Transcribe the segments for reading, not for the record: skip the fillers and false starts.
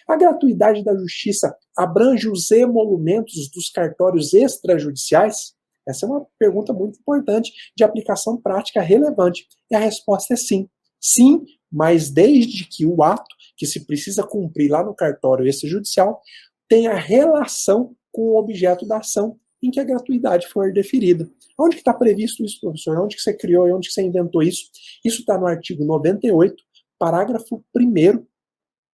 A gratuidade da justiça abrange os emolumentos dos cartórios extrajudiciais? Essa é uma pergunta muito importante, de aplicação prática relevante. E a resposta é sim. Sim, mas desde que o ato que se precisa cumprir lá no cartório extrajudicial tenha relação com o objeto da ação em que a gratuidade for deferida. Onde que está previsto isso, professor? Onde que você criou e onde que você inventou isso? Isso está no artigo 98, parágrafo 1º,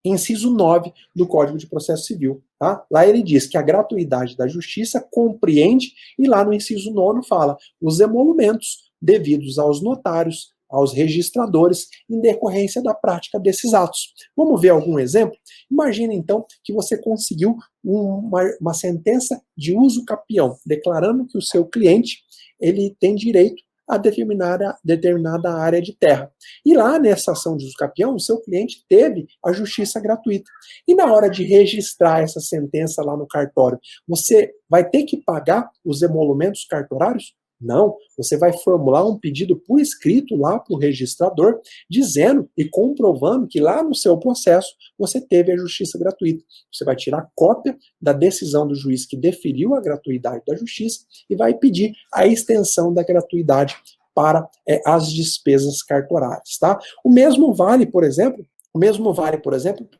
inciso 9 do Código de Processo Civil. Tá? Lá ele diz que a gratuidade da justiça compreende, e lá no inciso 9 fala, os emolumentos devidos aos notários, aos registradores, em decorrência da prática desses atos. Vamos ver algum exemplo? Imagina, então, que você conseguiu uma sentença de uso capião, declarando que o seu cliente ele tem direito a determinada área de terra. E lá nessa ação de uso capião, o seu cliente teve a justiça gratuita. E na hora de registrar essa sentença lá no cartório, você vai ter que pagar os emolumentos cartorários? Não, você vai formular um pedido por escrito lá para o registrador, dizendo e comprovando que lá no seu processo você teve a justiça gratuita. Você vai tirar cópia da decisão do juiz que deferiu a gratuidade da justiça e vai pedir a extensão da gratuidade para as despesas cartorárias. Tá? O mesmo vale, por exemplo, para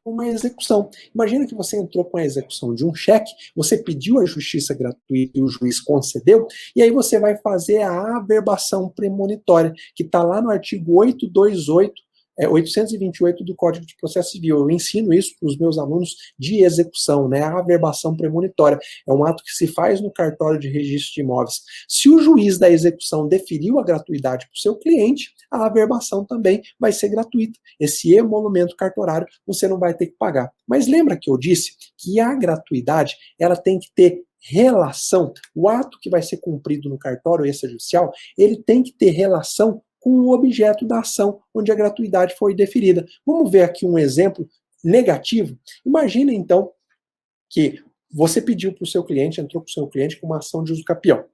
uma execução. Imagina que você entrou com a execução de um cheque, você pediu a justiça gratuita e o juiz concedeu, e aí você vai fazer a averbação premonitória, que está lá no artigo 828 do Código de Processo Civil. Eu ensino isso para os meus alunos de execução, né? A averbação premonitória. É um ato que se faz no cartório de registro de imóveis. Se o juiz da execução deferiu a gratuidade para o seu cliente, a averbação também vai ser gratuita. Esse emolumento cartorário você não vai ter que pagar. Mas lembra que eu disse que a gratuidade ela tem que ter relação. O ato que vai ser cumprido no cartório extrajudicial, ele tem que ter relação com o objeto da ação onde a gratuidade foi deferida. Vamos ver aqui um exemplo negativo. Imagina, então, que você pediu para o seu cliente, entrou para o seu cliente com uma ação de uso capião.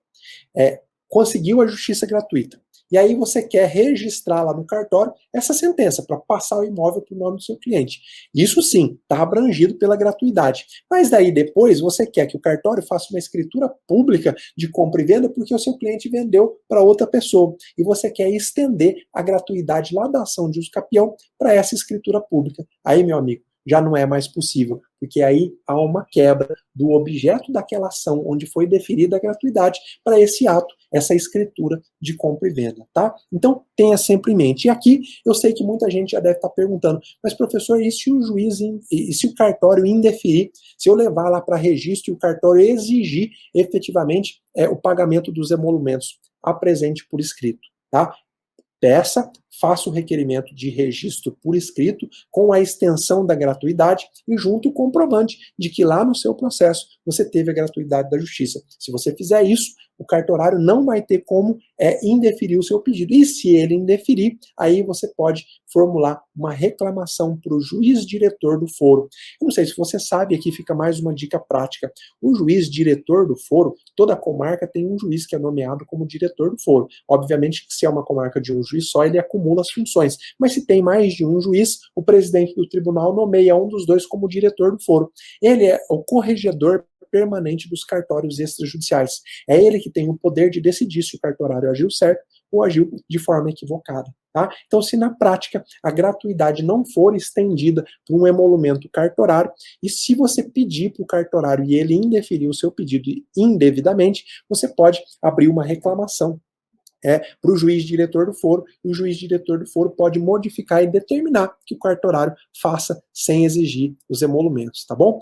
Conseguiu a justiça gratuita. E aí você quer registrar lá no cartório essa sentença para passar o imóvel para o nome do seu cliente. Isso sim, está abrangido pela gratuidade. Mas daí depois você quer que o cartório faça uma escritura pública de compra e venda porque o seu cliente vendeu para outra pessoa. E você quer estender a gratuidade lá da ação de uso capião para essa escritura pública. Aí, meu amigo, já não é mais possível, porque aí há uma quebra do objeto daquela ação onde foi deferida a gratuidade para esse ato, essa escritura de compra e venda, tá? Então, tenha sempre em mente. E aqui, eu sei que muita gente já deve estar perguntando, mas professor, e se o juiz, e se o cartório indeferir, se eu levar lá para registro e o cartório exigir efetivamente o pagamento dos emolumentos? Apresente por escrito, tá? Peça, faça o requerimento de registro por escrito com a extensão da gratuidade e junto o comprovante de que lá no seu processo você teve a gratuidade da justiça. Se você fizer isso, o cartorário não vai ter como indeferir o seu pedido. E se ele indeferir, aí você pode formular uma reclamação para o juiz diretor do foro. Eu não sei se você sabe, aqui fica mais uma dica prática. O juiz diretor do foro, toda comarca tem um juiz que é nomeado como diretor do foro. Obviamente que se é uma comarca de um juiz só, ele acumula as funções. Mas se tem mais de um juiz, o presidente do tribunal nomeia um dos dois como diretor do foro. Ele é o corregedor permanente dos cartórios extrajudiciais. É ele que tem o poder de decidir se o cartorário agiu certo ou agiu de forma equivocada. Tá? Então, se na prática a gratuidade não for estendida para um emolumento cartorário, e se você pedir para o cartorário e ele indeferir o seu pedido indevidamente, você pode abrir uma reclamação para o juiz diretor do foro, e o juiz diretor do foro pode modificar e determinar que o cartorário faça sem exigir os emolumentos, tá bom?